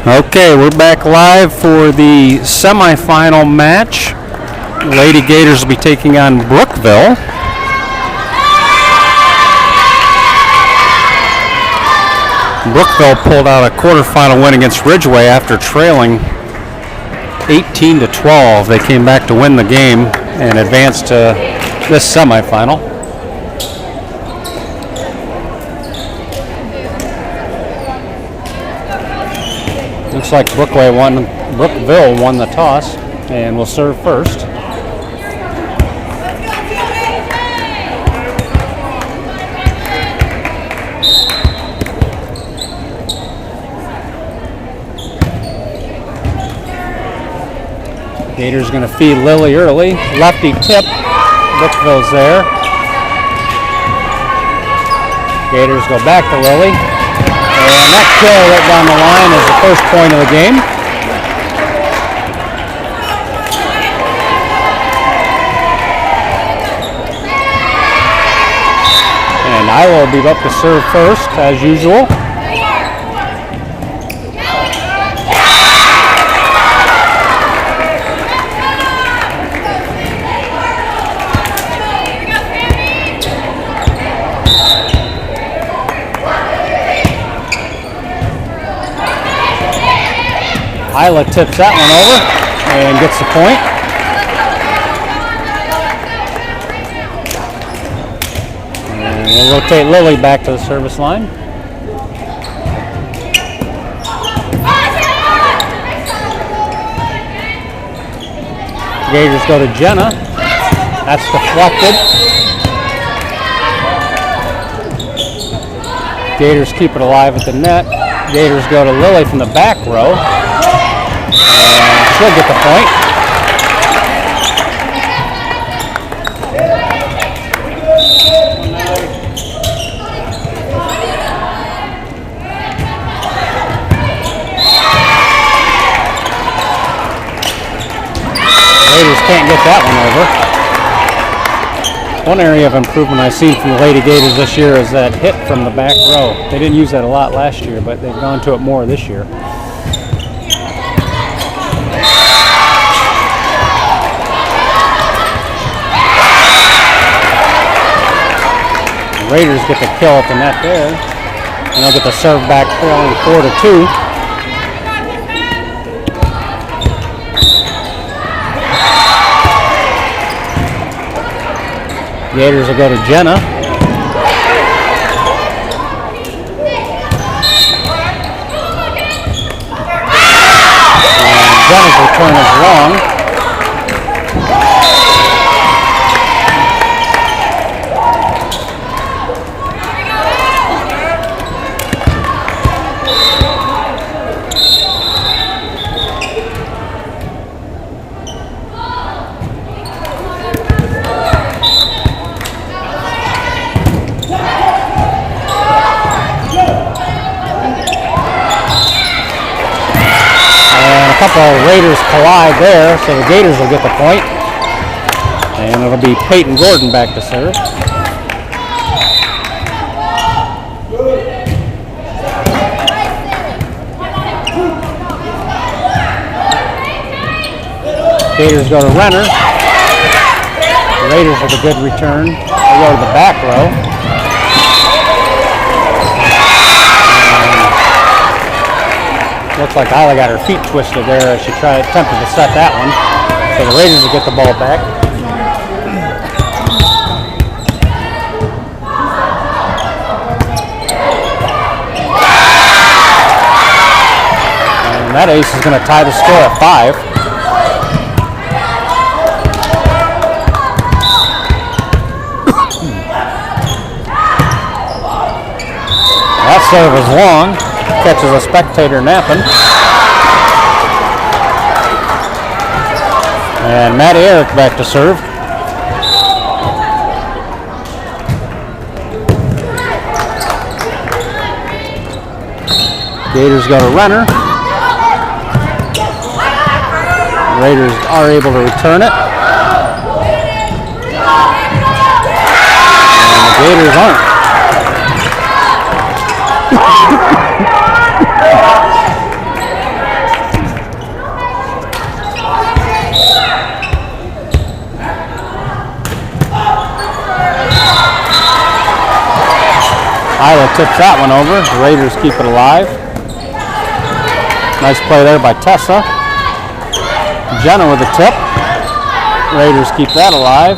Okay, we're back live for the semifinal match. Lady Gators will be taking on Brookville. Brookville pulled out a quarterfinal win against Ridgeway after trailing 18-12. They came back to win the game and advanced to this semifinal. Looks like Brookville won the toss and will serve first. Gators going to feed Lily early. Lefty tip. Brookville's there. Gators go back to Lily. And that kill right down the line is the first point of the game. And Iowa will be up to serve first, as usual. Isla tips that one over and gets the point. And we'll rotate Lily back to the service line. Gators go to Jenna. That's deflected. Gators keep it alive at the net. Gators go to Lily from the back row. She'll get the point. Gators can't get that one over. One area of improvement I've seen from the Lady Gators this year is that hit from the back row. They didn't use that a lot last year, but they've gone to it more this year. Raiders get the kill at the net there, and they'll get the serve back trailing 4-2. Gators will go to Jenna. And Jenna's return is long. A couple of Raiders collide there, so the Gators will get the point. And it'll be Peyton Gordon back to serve. Gators go to Renner. The Raiders with a good return. They go to the back row. Looks like Isla got her feet twisted there as she attempted to set that one. So the Raiders will get the ball back. And that ace is going to tie the score at 5. That serve is long. Catches a spectator napping. And Matt Eric back to serve. Gators go to Renner. Raiders are able to return it. And the Gators aren't. Isla tips that one over. The Raiders keep it alive. Nice play there by Tessa. Jenna with a tip. Raiders keep that alive.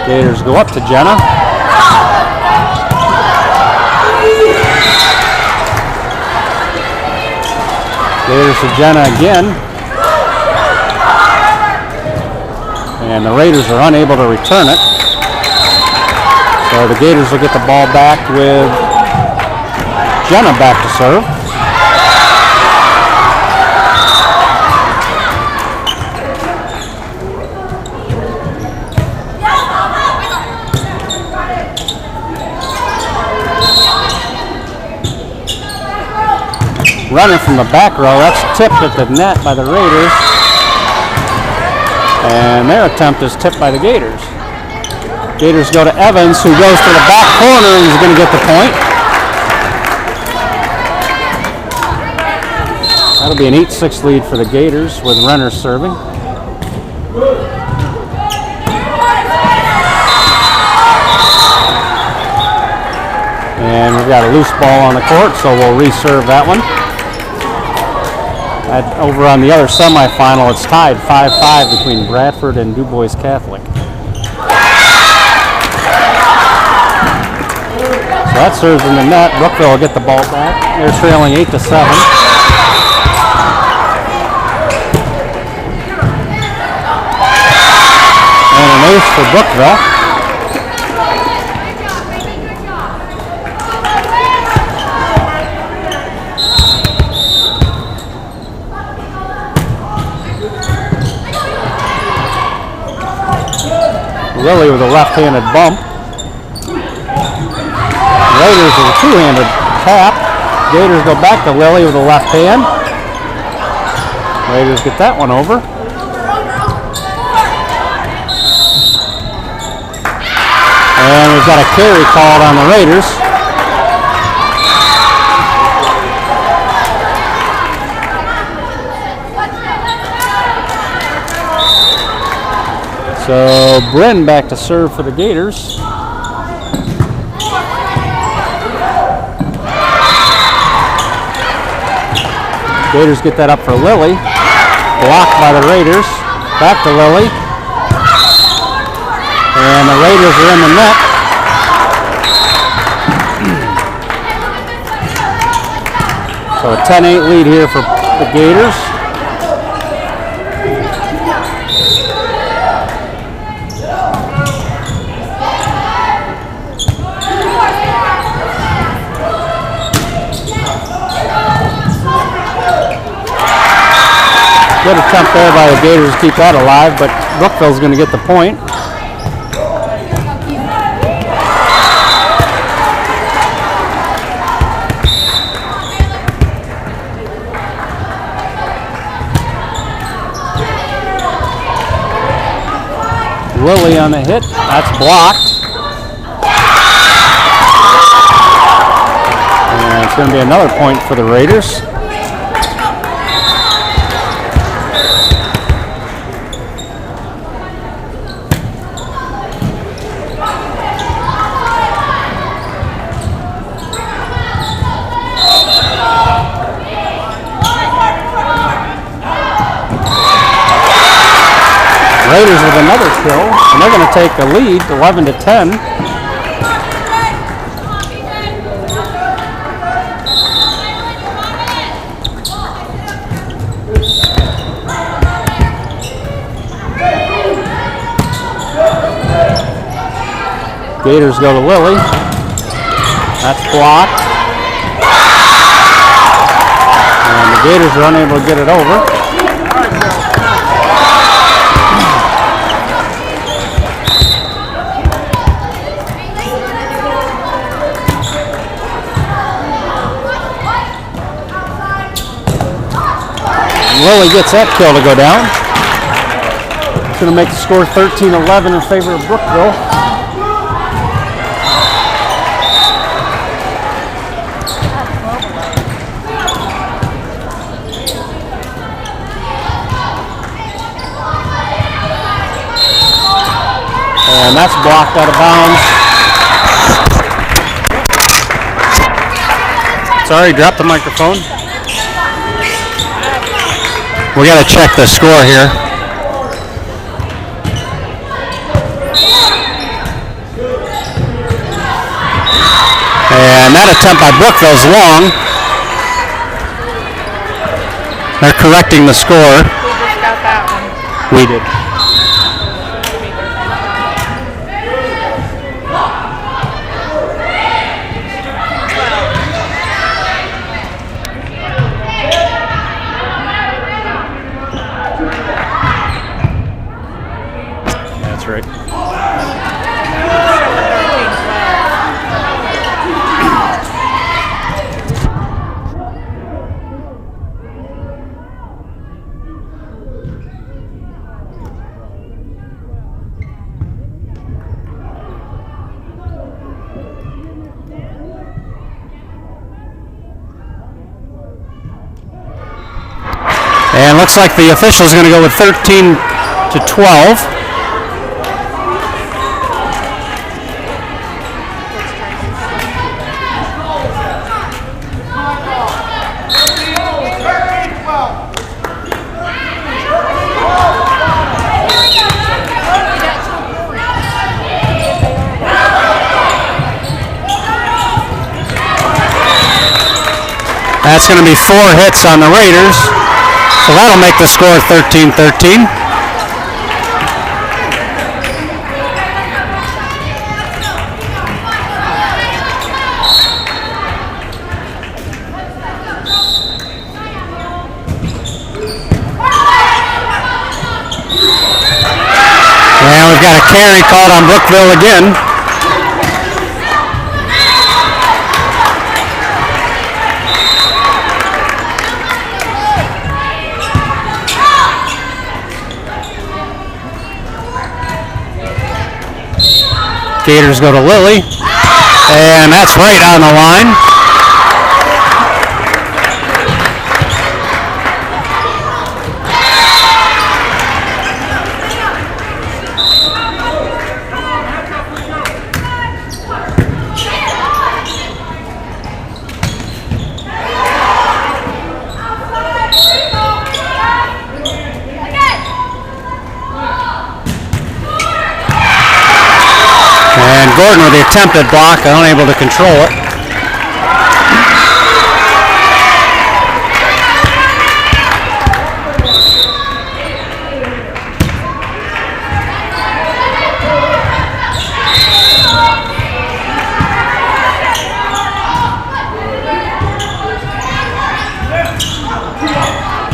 Gators go up to Jenna. Gators to Jenna again. And the Raiders are unable to return it. So the Gators will get the ball back with Jenna back to serve. Running from the back row, that's tipped at the net by the Raiders. And their attempt is tipped by the Gators. Gators go to Evans, who goes to the back corner and is going to get the point. That'll be an 8-6 lead for the Gators with Renner serving. And we've got a loose ball on the court, so we'll reserve that one. Over on the other semifinal, it's tied 5-5 between Bradford and DuBois Catholic. So that serves in the net. Brookville will get the ball back. They're trailing 8-7. And an ace for Brookville. Lily with a left-handed bump. Raiders with a two-handed tap. Gators go back to Lily with a left hand. Raiders get that one over. And we've got a carry called on the Raiders. So Bryn back to serve for the Gators. Gators get that up for Lily. Blocked by the Raiders. Back to Lily. And the Raiders are in the net. So a 10-8 lead here for the Gators. Good attempt there by the Gators to keep that alive, but Brookville's going to get the point. Lily on the hit. That's blocked. And it's going to be another point for the Raiders. Raiders with another kill, and they're going to take the lead 11-10. Gators go to Lily. That's blocked. And the Gators are unable to get it over. Lily gets that kill to go down. It's going to make the score 13-11 in favor of Brookville. And that's blocked out of bounds. Sorry, drop the microphone. We got to check the score here. And that attempt by Brookville's long. They're correcting the score. Who just got that one? We did. That's right. And looks like the official is going to go with 13 to 12. That's going to be 4 hits on the Raiders. So that'll make the score 13-13. And we've got a carry called on Brookville again. Gators go to Lily, and that's right on the line. And Gordon with the attempted block, unable to control it.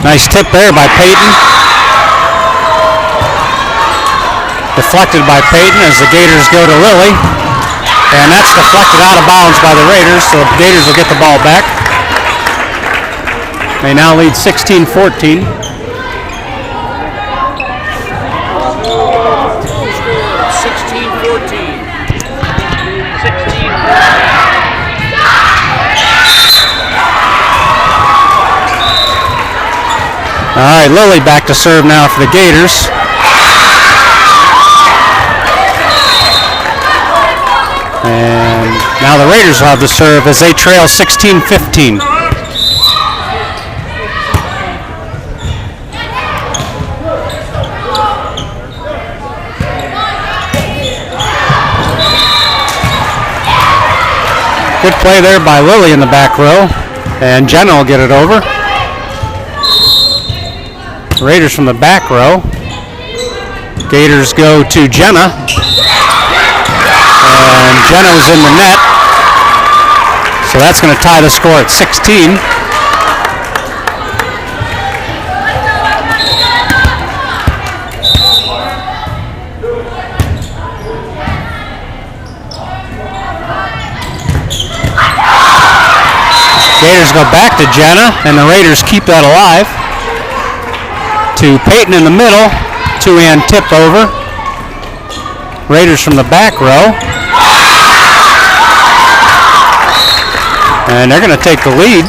Nice tip there by Peyton. Deflected by Peyton as the Gators go to Lily. And that's deflected out of bounds by the Raiders, so the Gators will get the ball back. They now lead 16-14. All right, Lily back to serve now for the Gators. And now the Raiders will have the serve as they trail 16-15. Good play there by Lily in the back row. And Jenna will get it over. Raiders from the back row. Gators go to Jenna. And Jenna was in the net. So that's going to tie the score at 16. Gators go back to Jenna, and the Raiders keep that alive. To Peyton in the middle, two-hand tip over. Raiders from the back row. And they're going to take the lead.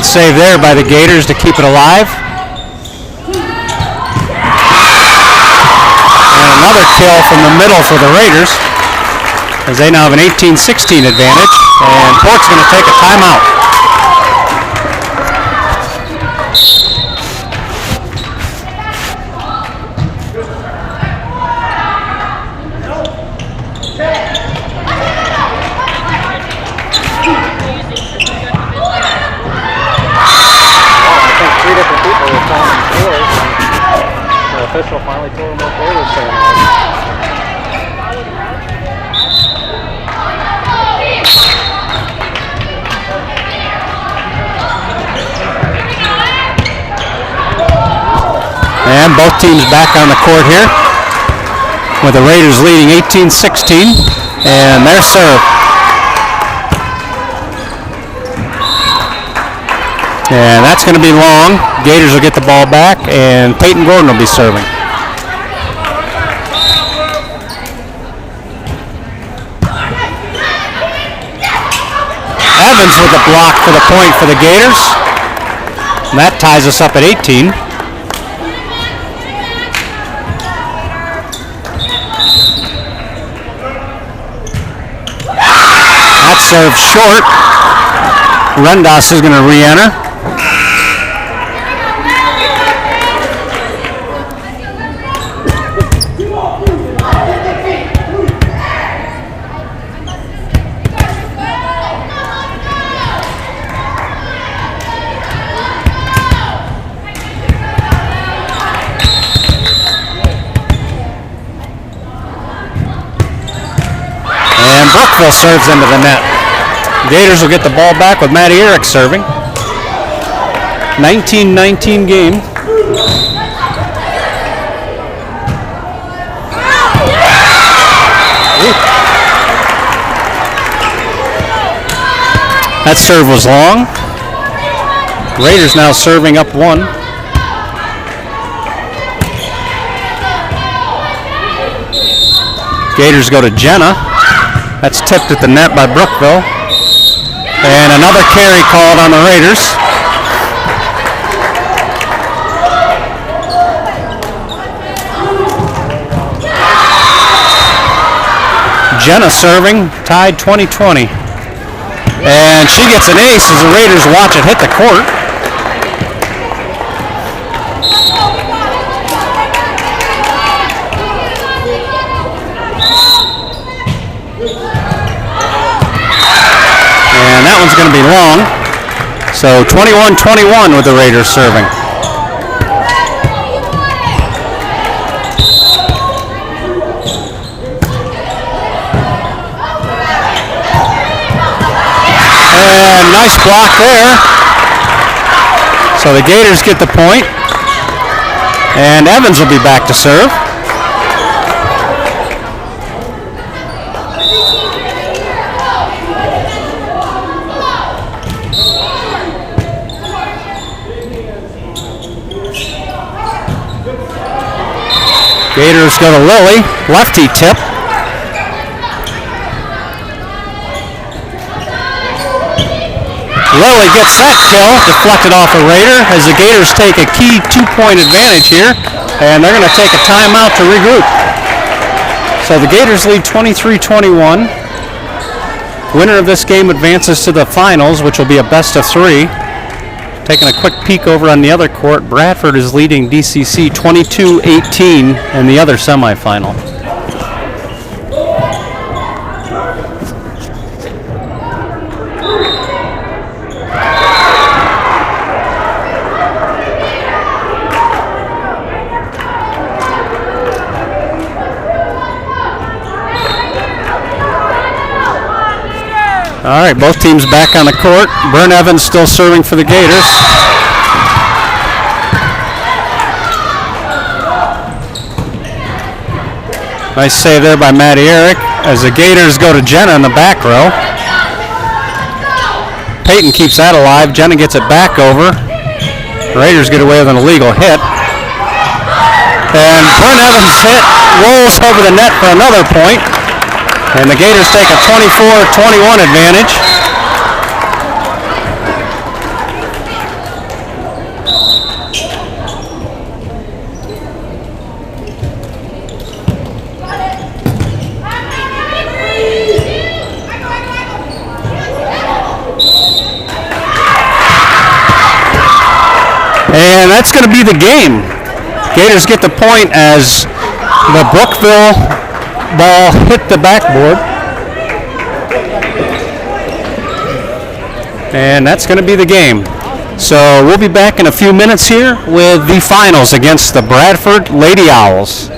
Nice save there by the Gators to keep it alive. And another kill from the middle for the Raiders, as they now have an 18-16 advantage, and Port's going to take a timeout. The official finally told him what they were saying. And both teams back on the court here, with the Raiders leading 18-16, and their serve. And that's going to be long. Gators will get the ball back, and Peyton Gordon will be serving. Evans with the block for the point for the Gators. And that ties us up at 18. That serve short. Rundas is going to re-enter. And Brookville serves into the net. Gators will get the ball back with Matty Erick serving. 19-19 game. That serve was long. Raiders now serving up one. Gators go to Jenna. That's tipped at the net by Brookville. And another carry called on the Raiders. Jenna serving, tied 20-20. And she gets an ace as the Raiders watch it hit the court. And that one's going to be long. So 21-21 with the Raiders serving. And nice block there. So the Gators get the point. And Evans will be back to serve. Gators go to Lilly, lefty tip. Lilly gets that kill, deflected off a Raider, as the Gators take a key 2-point advantage here, and they're going to take a timeout to regroup. So the Gators lead 23-21. Winner of this game advances to the finals, which will be a best of 3. Taking a quick peek over on the other court, Bradford is leading DCC 22-18 in the other semifinal. All right, both teams back on the court. Bern Evans still serving for the Gators. Nice save there by Matty Erick as the Gators go to Jenna in the back row. Peyton keeps that alive. Jenna gets it back over. Raiders get away with an illegal hit. And Bern Evans' hit rolls over the net for another point. And the Gators take a 24-21 advantage. And that's going to be the game. Gators get the point as the Brookville ball hit the backboard. And that's going to be the game. So we'll be back in a few minutes here with the finals against the Bradford Lady Owls.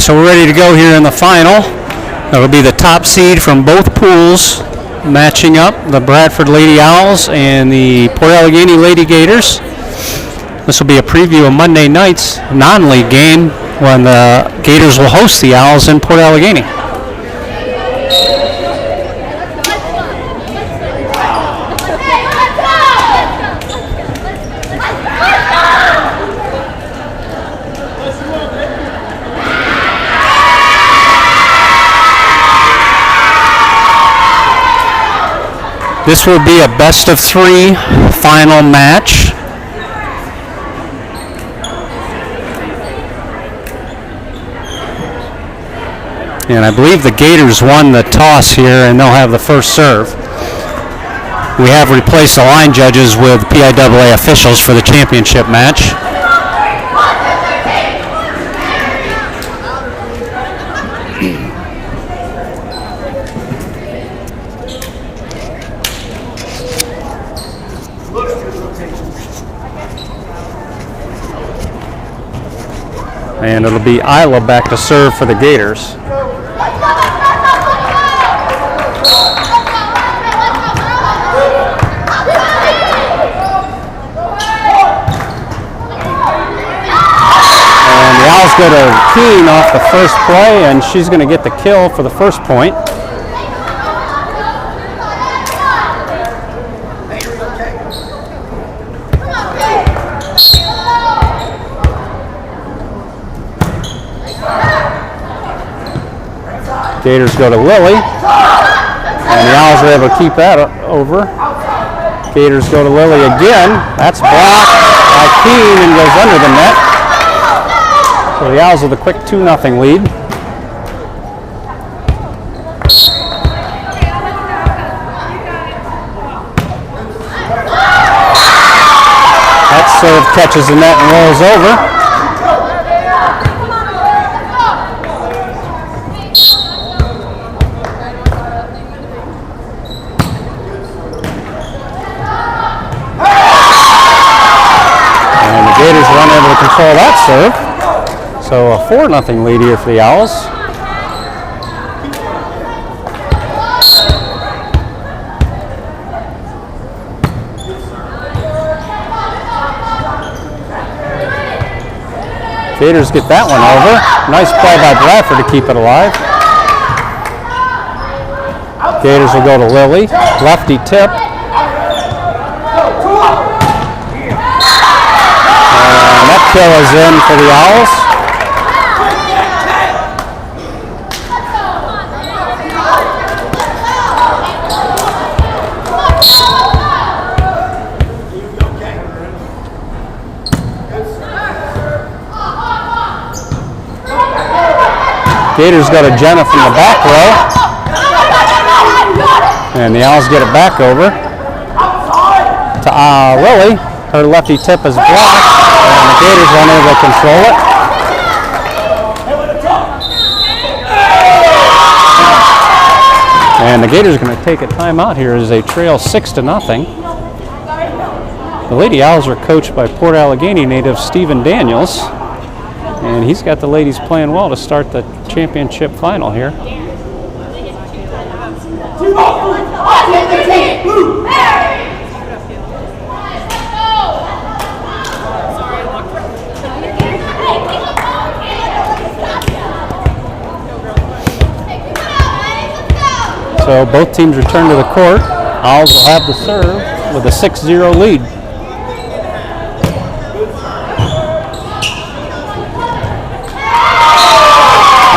so we're ready to go here in the final. That'll be the top seed from both pools matching up, the Bradford Lady Owls and the Port Allegany Lady Gators. This will be a preview of Monday night's non-league game when the Gators will host the Owls in Port Allegany. This will be a best of 3 final match. And I believe the Gators won the toss here, and they'll have the first serve. We have replaced the line judges with PIAA officials for the championship match. And it'll be Isla back to serve for the Gators. And the Owls go to Keene off the first play, and she's going to get the kill for the first point. Gators go to Lily, and the Owls are able to keep that over. Gators go to Lily again. That's blocked by Keene and goes under the net. So the Owls with a quick 2-0 lead. That serve catches the net and rolls over. Gators are unable to control that serve. So a 4-0 lead here for the Owls. Gators get that one over. Nice play by Bradford to keep it alive. Gators will go to Lily. Lefty tip. That kill is in for the Owls. Gators got a Jenna from the back row. And the Owls get it back over to Lily. Her lefty tip is blocked. And the Gators are unable to control it. And the Gators are going to take a timeout here as they trail 6-0. The Lady Owls are coached by Port Allegany native Stephen Daniels. And he's got the ladies playing well to start the championship final here. So both teams return to the court. Owls will have the serve with a 6-0 lead.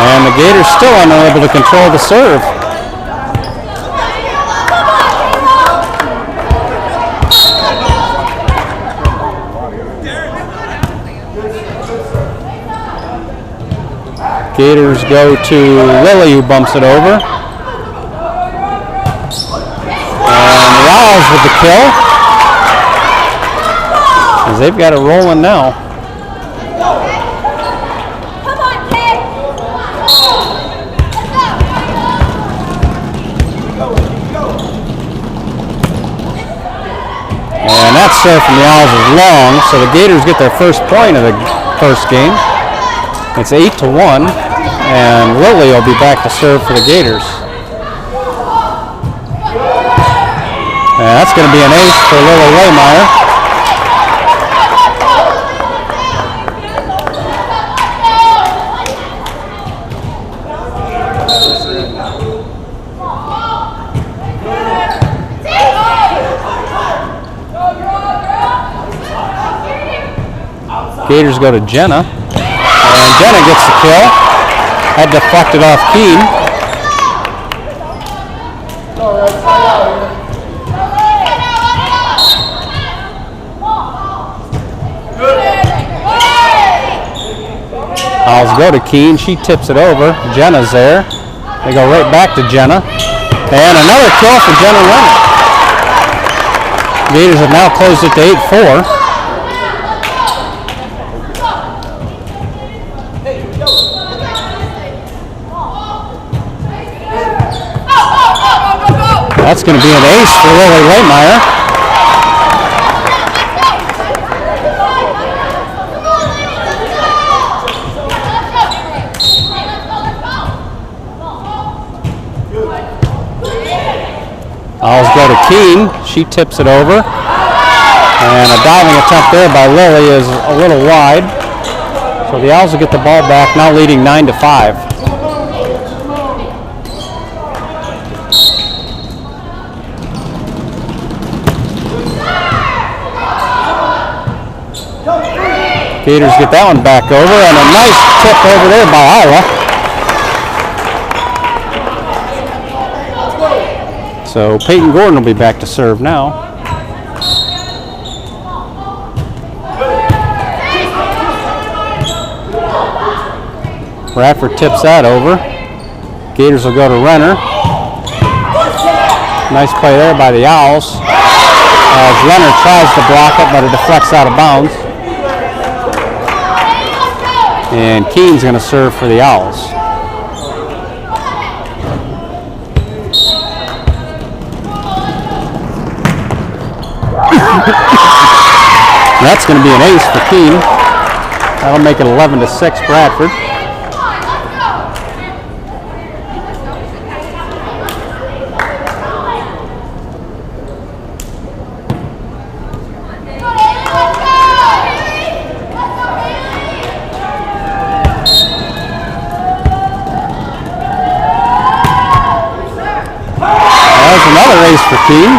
And the Gators still unable to control the serve. Gators go to Lily, who bumps it over. And the Owls with the kill, as they've got it rolling now. And that serve from the Owls is long, so the Gators get their first point of the first game. It's 8-1, And Lily will be back to serve for the Gators. And that's going to be an ace for Lily Waymeyer. Gators go to Jenna, and Jenna gets the kill. Had deflected off Keen. Owls go to Keen. She tips it over. Jenna's there. They go right back to Jenna. And another kill for Jenna Leonard. Gators have now closed it to 8-4. That's going to be an ace for Lily Waymeyer. Owls go to Keen. She tips it over. And a diving attempt there by Lily is a little wide. So the Owls will get the ball back, now leading 9-5. Gators get that one back over, and a nice tip over there by Isla. So Peyton Gordon will be back to serve now. Bradford tips that over. Gators will go to Renner. Nice play there by the Owls. As Renner tries to block it, but it deflects out of bounds. And Keen's going to serve for the Owls. That's going to be an ace for Keen. That'll make it 11-6 Bradford. Another ace for Keen.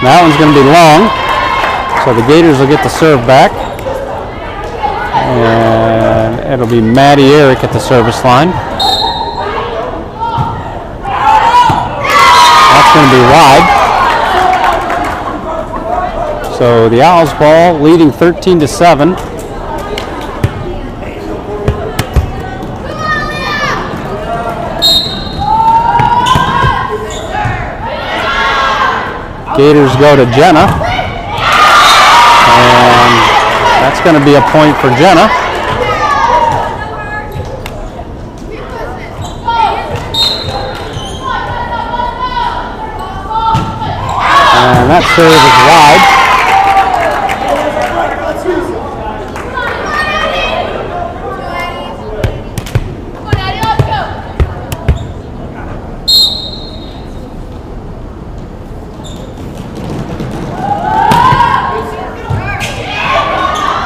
That one's going to be long, so the Gators will get the serve back. And it'll be Maddie Eric at the service line. That's going to be wide. So the Owls ball leading 13-7. Gators go to Jenna. And that's going to be a point for Jenna. And that serve is wide.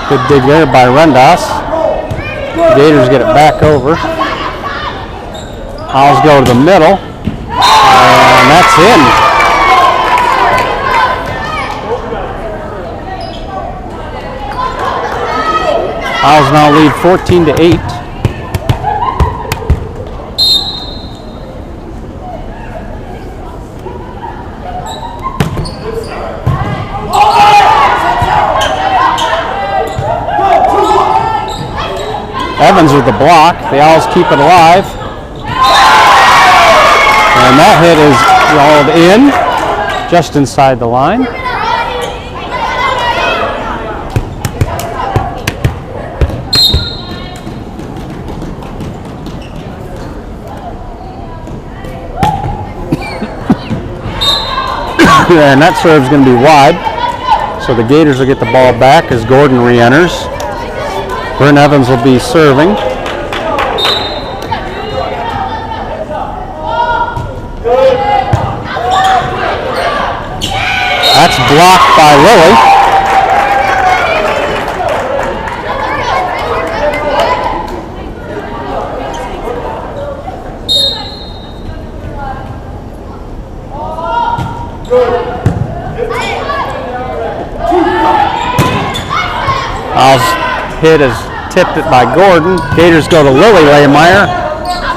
Good dig there by Rendas. Gators get it back over. Owls go to the middle. And that's in. Owls now lead 14-8. Evans with the block. The Owls keep it alive. And that hit is rolled in, just inside the line. And that serve's going to be wide. So the Gators will get the ball back as Gordon re-enters. Bryn Evans will be serving. That's blocked by Lily. Owls hit is tipped it by Gordon. Gators go to Lily Lehmeyer.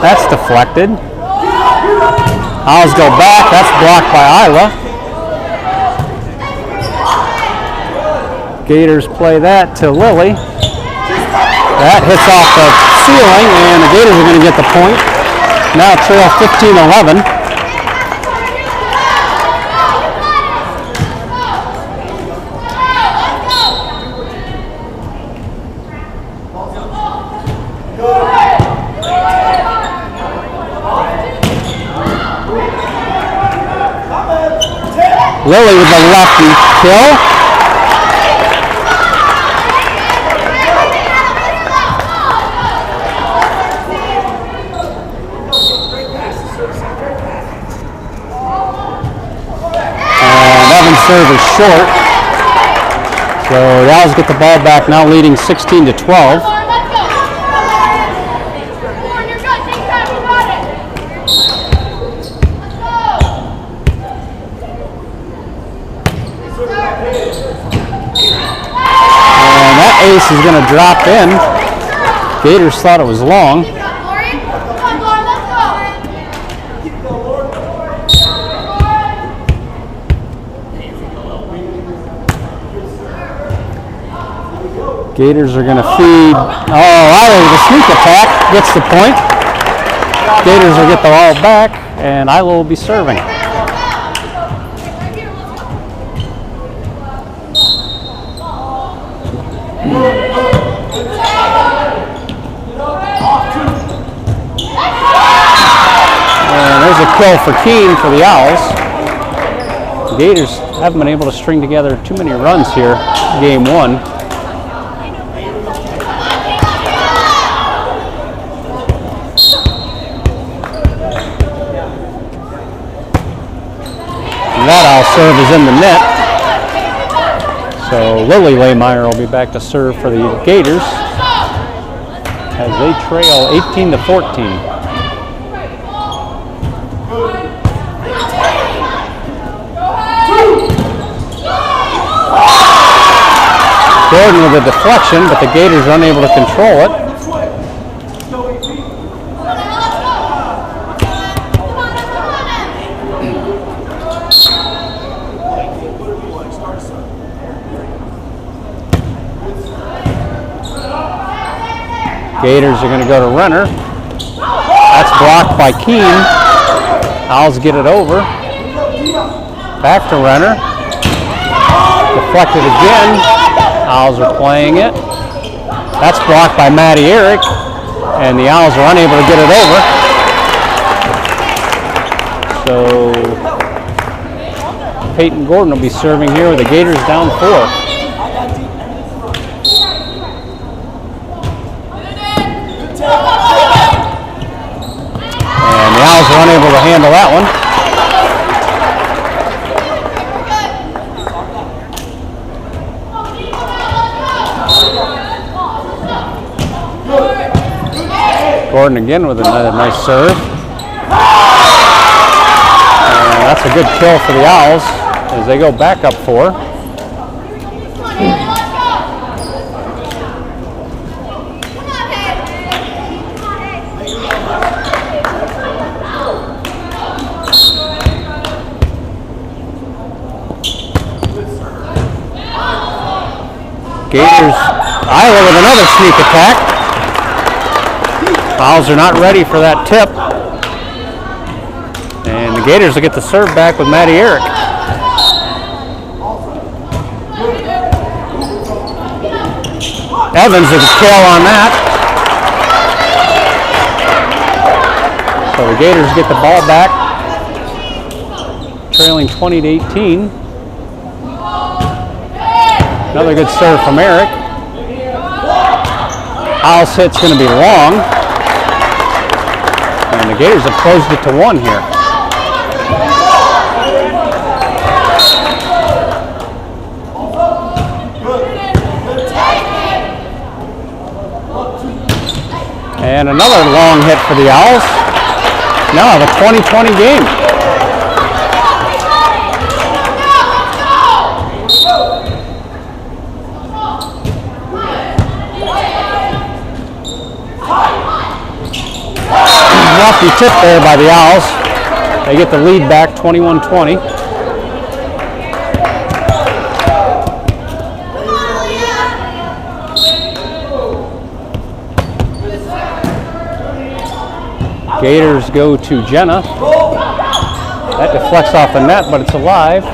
That's deflected. Owls go back. That's blocked by Isla. Gators play that to Lily. That hits off the ceiling, and the Gators are going to get the point. Now trail 15-11. Lily with the lefty kill. And Evans' serve is short. So the Owls get the ball back, now leading 16-12. Ace is going to drop in. Gators thought it was long. Gators are going to feed. Oh, Isla with a sneak attack gets the point. Gators will get the ball back, and Isla will be serving. A kill for Keene for the Owls. The Gators haven't been able to string together too many runs here, game one. And that Owl serve is in the net. So Lily Lehmeyer will be back to serve for the Gators as they trail 18-14. Gordon with a deflection, but the Gators are unable to control it. Gators are going to go to Renner. That's blocked by Keene. Owls get it over. Back to Renner. Deflected again. Owls are playing it. That's blocked by Maddie Eric, and the Owls are unable to get it over. So Peyton Gordon will be serving here with the Gators down 4. And the Owls are unable to handle that one. Gordon again with another nice serve. And that's a good kill for the Owls as they go back up 4. Gators, Isla with another sneak attack. Owls are not ready for that tip. And the Gators will get the serve back with Maddie Eric. Evans with a kill on that. So the Gators get the ball back. trailing 20-18. Another good serve from Eric. Owls hit's going to be long. And the Gators have closed it to 1 here. And another long hit for the Owls. Now the 20-20 game. Lofty tip there by the Owls. They get the lead back 21-20. Gators go to Jenna. That deflects off the net, but it's alive.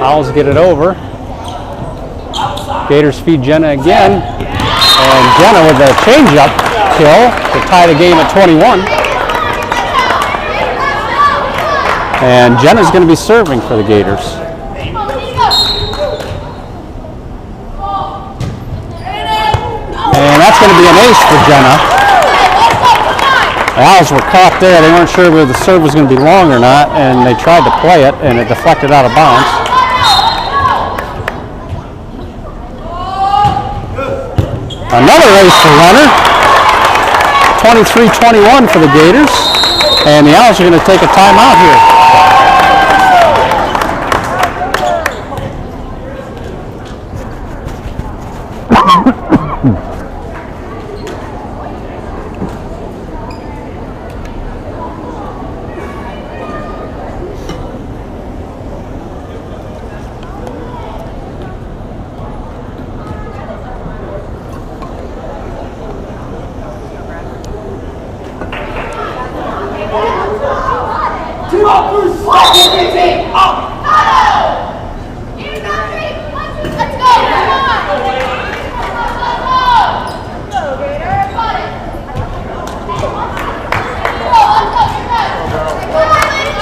Owls get it over. Gators feed Jenna again. And Jenna with a change-up kill to tie the game at 21. And Jenna's going to be serving for the Gators. And that's going to be an ace for Jenna. The Owls were caught there. They weren't sure whether the serve was going to be long or not, and they tried to play it, and it deflected out of bounds. Another ace for Leonard. 23-21 for the Gators, and the Owls are going to take a timeout here.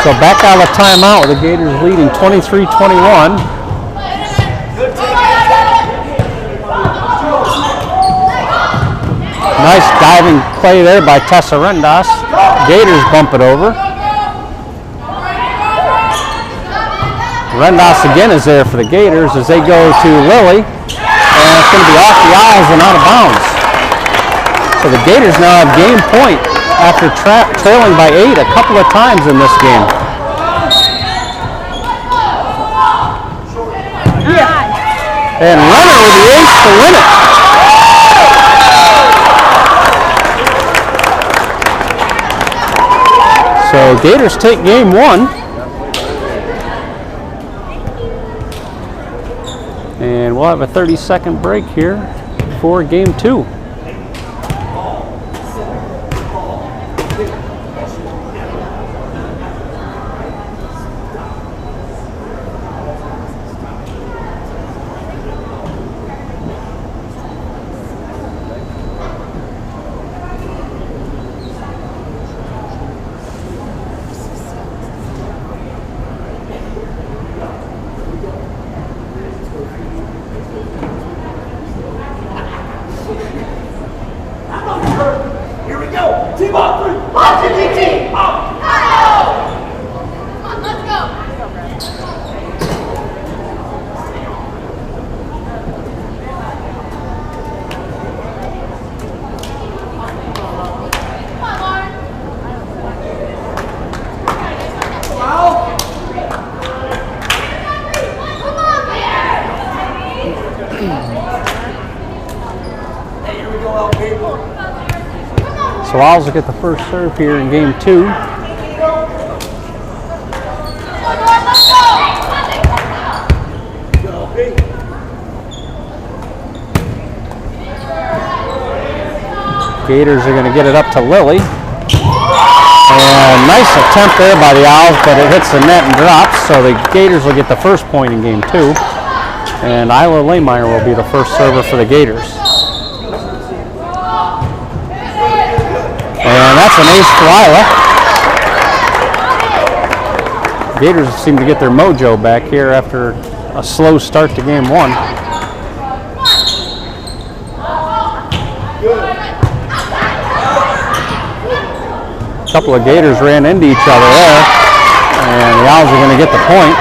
So back out of the timeout with the Gators leading 23-21. Nice diving play there by Tessa Rendas. Gators bump it over. Rendas again is there for the Gators as they go to Lily. And it's going to be off the Owls and out of bounds. So the Gators now have game point after trailing by 8 a couple of times in this game. And Runner with the ace to win it. So Gators take game 1. And we'll have a 30-second break here for game 2. So Owls will get the first serve here in game 2. Gators are going to get it up to Lily. And nice attempt there by the Owls, but it hits the net and drops. So the Gators will get the first point in game 2. And Isla Lehmeyer will be the first server for the Gators. And that's an ace for Isla. Gators seem to get their mojo back here after a slow start to game one. A couple of Gators ran into each other there, and the Owls are going to get the point.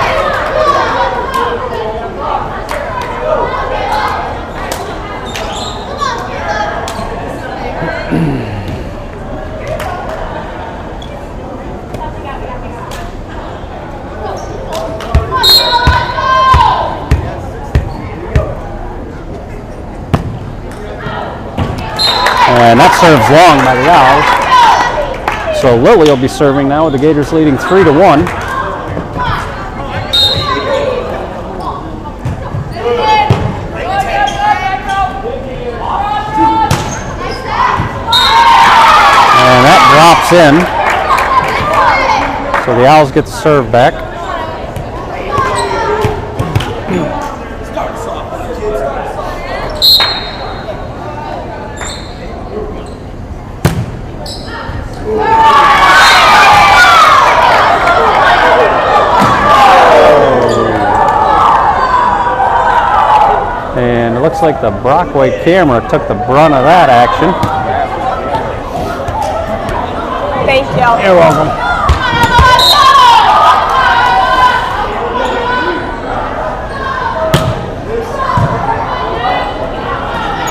And that serves long by the Owls. So Lily will be serving now with the Gators leading 3-1. And that drops in. So the Owls get the serve back. And it looks like the Brockway camera took the brunt of that action. Thank you. You're welcome.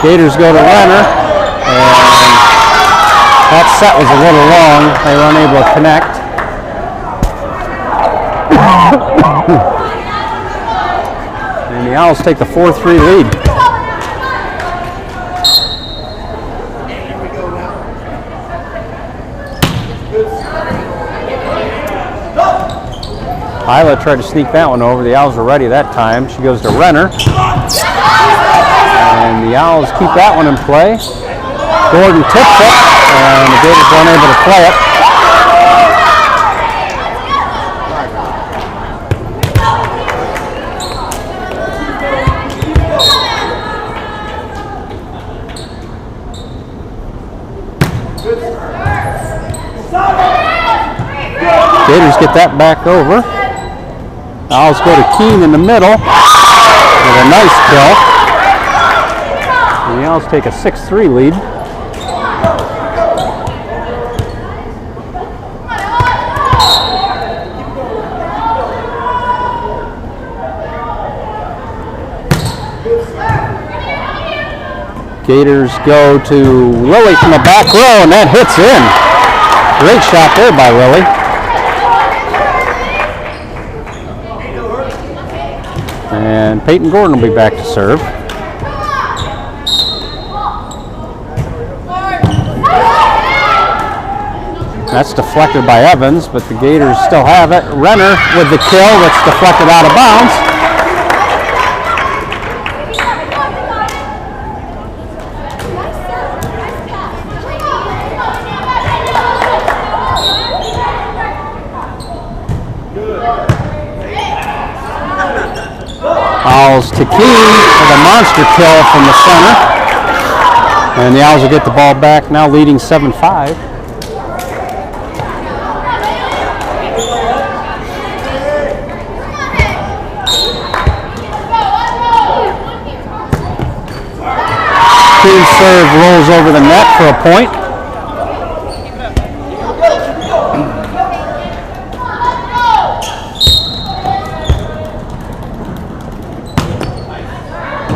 Gators go to Renner, and that set was a little long. They were unable to connect. And the Owls take the 4-3 lead. Isla tried to sneak that one over. The Owls were ready that time. She goes to Renner. And the Owls keep that one in play. Gordon tips it, and the Gators are unable to play it. Gators get that back over. Owls go to Keene in the middle with a nice kill. And the Owls take a 6-3 lead. Gators go to Lily from the back row, and that hits in. Great shot there by Lily. And Peyton Gordon will be back to serve. That's deflected by Evans, but the Gators still have it. Renner with the kill, that's deflected out of bounds. Owls to Keene with a monster kill from the center. And the Owls will get the ball back, now leading 7-5. Keene's serve rolls over the net for a point.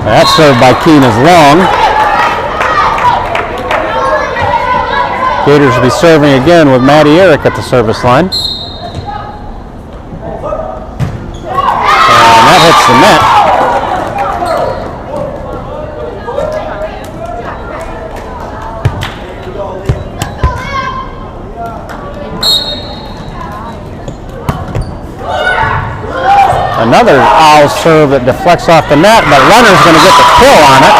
That serve by Keene is long. Gators will be serving again with Maddie Eric at the service line. And that hits the net. Another Owl serve that deflects off the net, but Renner's going to get the kill on it.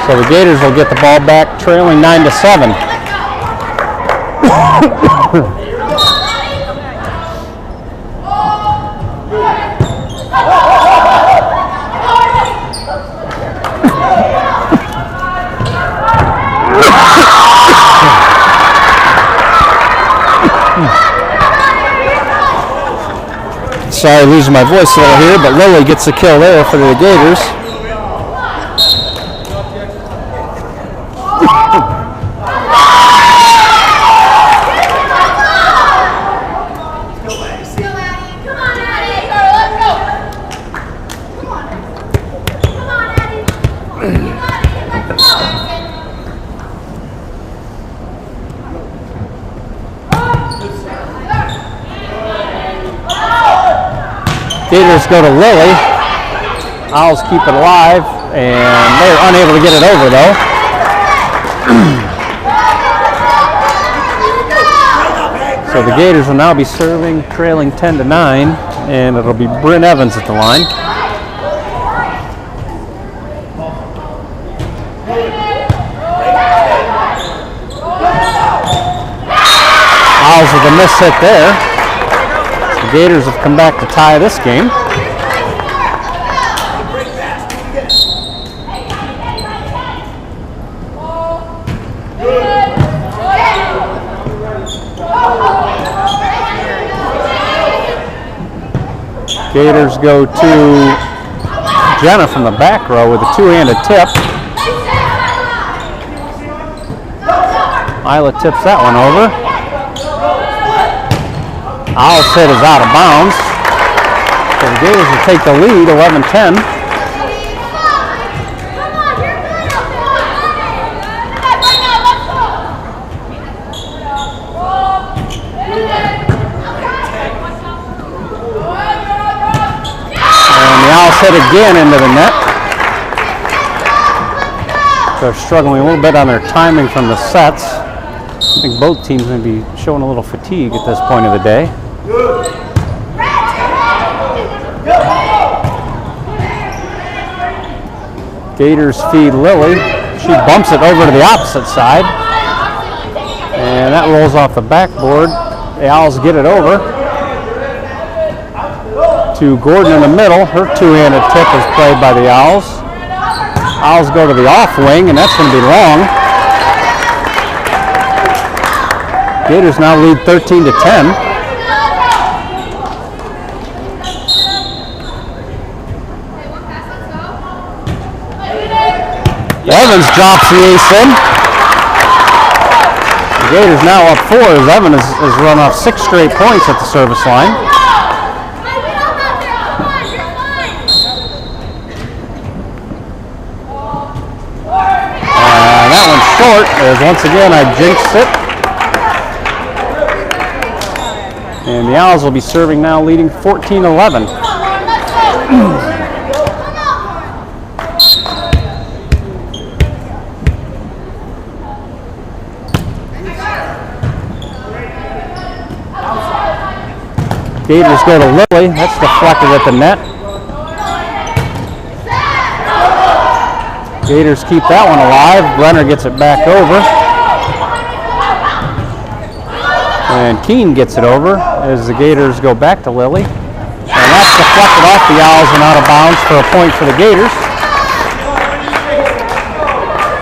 So the Gators will get the ball back, trailing 9-7. Sorry, losing my voice a little here, but Lily gets the kill there for the Gators. Gators go to Lily. Owls keep it alive, and they're unable to get it over, though. So the Gators will now be serving, trailing 10-9, and it'll be Bryn Evans at the line. Owls with a miss hit there. The Gators have come back to tie this game. Gators go to Jenna from the back row with a two-handed tip. Isla tips that one over. Owl's hit is out of bounds. So the Gators will take the lead, 11-10. And the Owls hit again into the net. They're struggling a little bit on their timing from the sets. I think both teams may be showing a little fatigue at this point of the day. Gators feed Lily. She bumps it over to the opposite side. And that rolls off the backboard. The Owls get it over to Gordon in the middle. Her two-handed tip is played by the Owls. Owls go to the off wing, and that's going to be long. Gators now lead 13-10. Evans drops the ace in. The Gators now up 4 as Evans has run off 6 straight points at the service line. That one's short, as once again I jinxed it. And the Owls will be serving now, leading 14-11. Gators go to Lily. That's deflected at the net. Gators keep that one alive. Brenner gets it back over. And Keene gets it over as the Gators go back to Lily. And that's deflected off the Owls and out of bounds for a point for the Gators.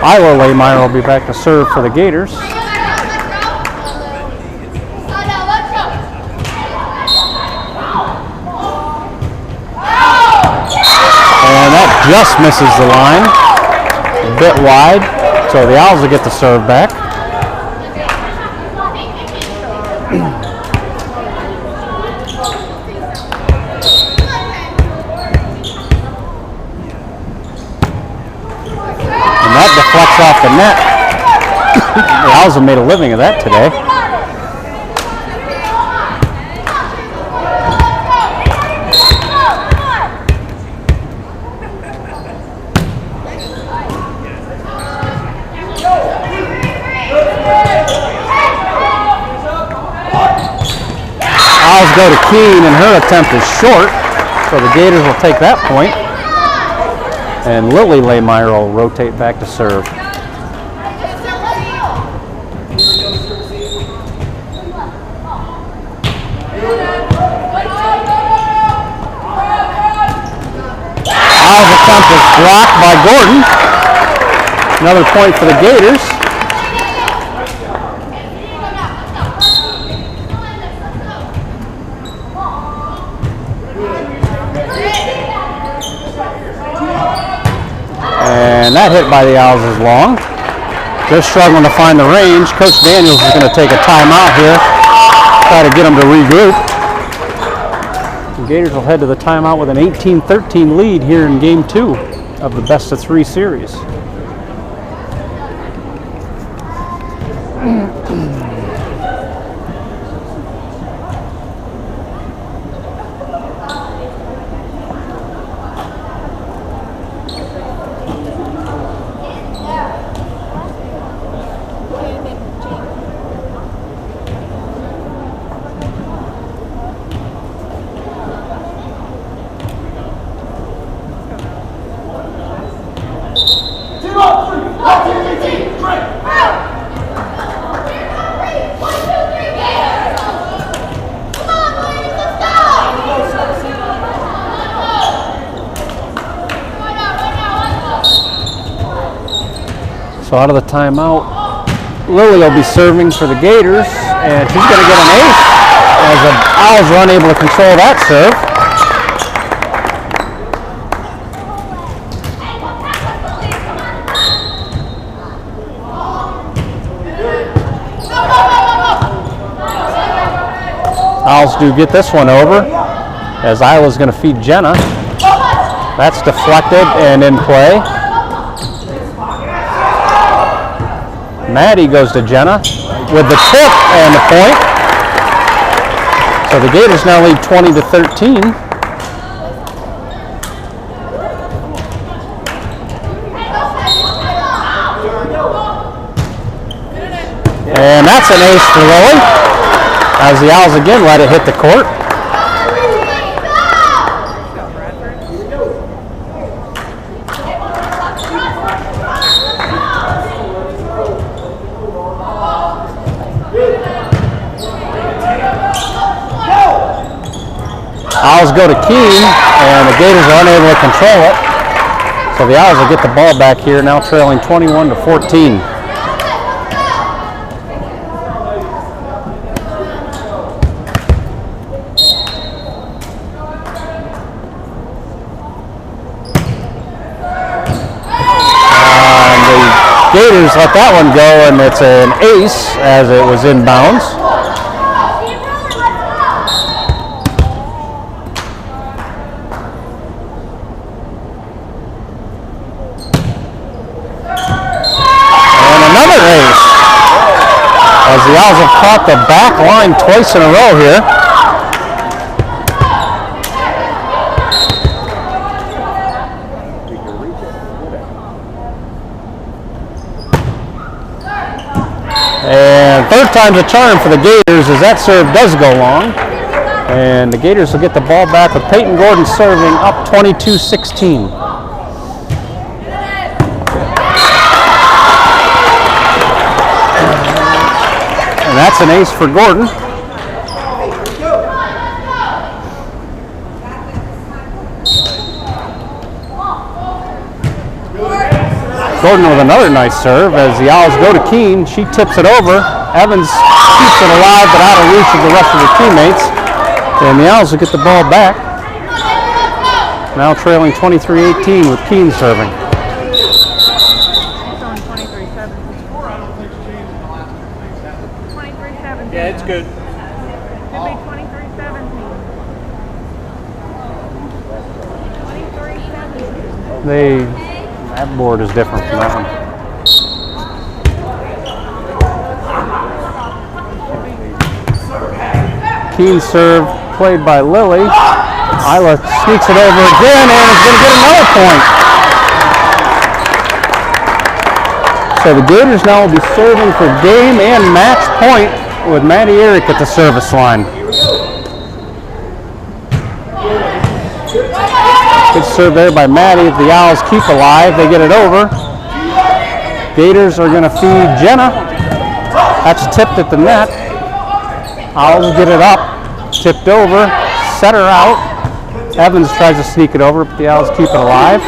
Isla Lehmeyer will be back to serve for the Gators. And that just misses the line. A bit wide. So the Owls will get the serve back. And that deflects off the net. The Owls have made a living of that today. Owls go to Keene, and her attempt is short, so the Gators will take that point. And Lily Lehmeyer will rotate back to serve. Owls' attempt is blocked by Gordon. Another point for the Gators. that hit by the Owls is long. They're struggling to find the range. Coach Daniels is going to take a timeout here. Try to get them to regroup. The Gators will head to the timeout with an 18-13 lead here in Game 2 of the best of 3 series. So out of the timeout, Lily will be serving for the Gators, and she's going to get an ace as the Owls are unable to control that serve. Owls do get this one over as Isla's going to feed Jenna. That's deflected and in play. Maddie goes to Jenna with the tip and the point. So the Gators now lead 20-13. And that's an ace for Lily, as the Owls again let it hit the court. Owls go to Keene, and the Gators are unable to control it. So the Owls will get the ball back here, now trailing 21-14. Gators let that one go, and it's an ace as it was inbounds. And another ace as the Owls have caught the back line twice in a row here. And third time's a charm for the Gators as that serve does go long. And the Gators will get the ball back with Peyton Gordon serving up 22-16. And that's an ace for Gordon. Gordon with another nice serve as the Owls go to Keene. She tips it over. Evans keeps it alive but out of reach of the rest of her teammates. And the Owls will get the ball back. Now trailing 23-18 with Keene serving. Yeah, it's good. Could be 23-17. That board is different from that one. Keene serve played by Lily. Isla sneaks it over again and is going to get another point. So the Gators now will be serving for game and match point with Maddie Eric at the service line. Good serve there by Maddie. If the Owls keep alive, they get it over. Gators are going to feed Jenna. That's tipped at the net. Owls get it up. Tipped over. Set her out. Evans tries to sneak it over, but the Owls keep it alive.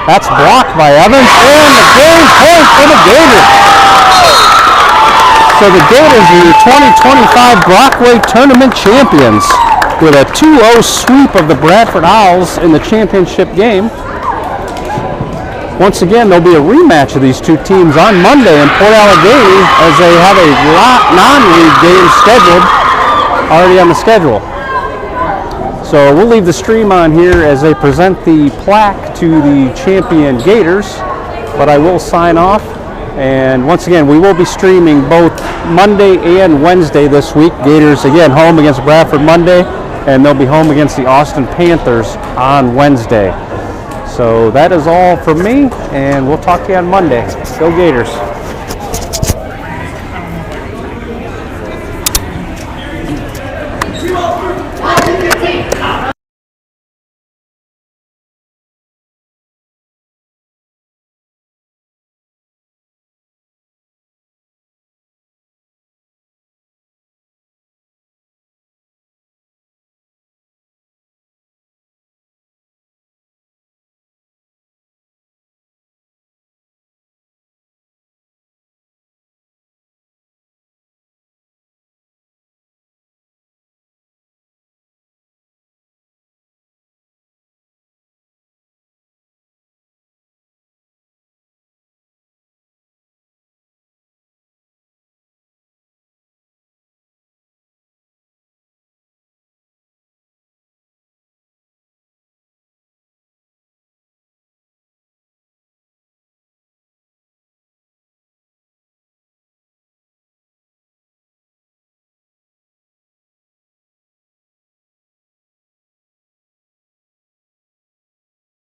That's blocked by Evans. And the game point for the Gators. So the Gators are your 2025 Brockway Tournament champions, with a 2-0 sweep of the Bradford Owls in the championship game. once again, there'll be a rematch of these two teams on Monday in Port Allegany as they have a lot non-league games scheduled already on the schedule. So we'll leave the stream on here as they present the plaque to the champion Gators, but I will sign off. And once again, we will be streaming both Monday and Wednesday this week. Gators, again, home against Bradford Monday, and they'll be home against the Austin Panthers on Wednesday. So that is all from me, and we'll talk to you on Monday. Go Gators.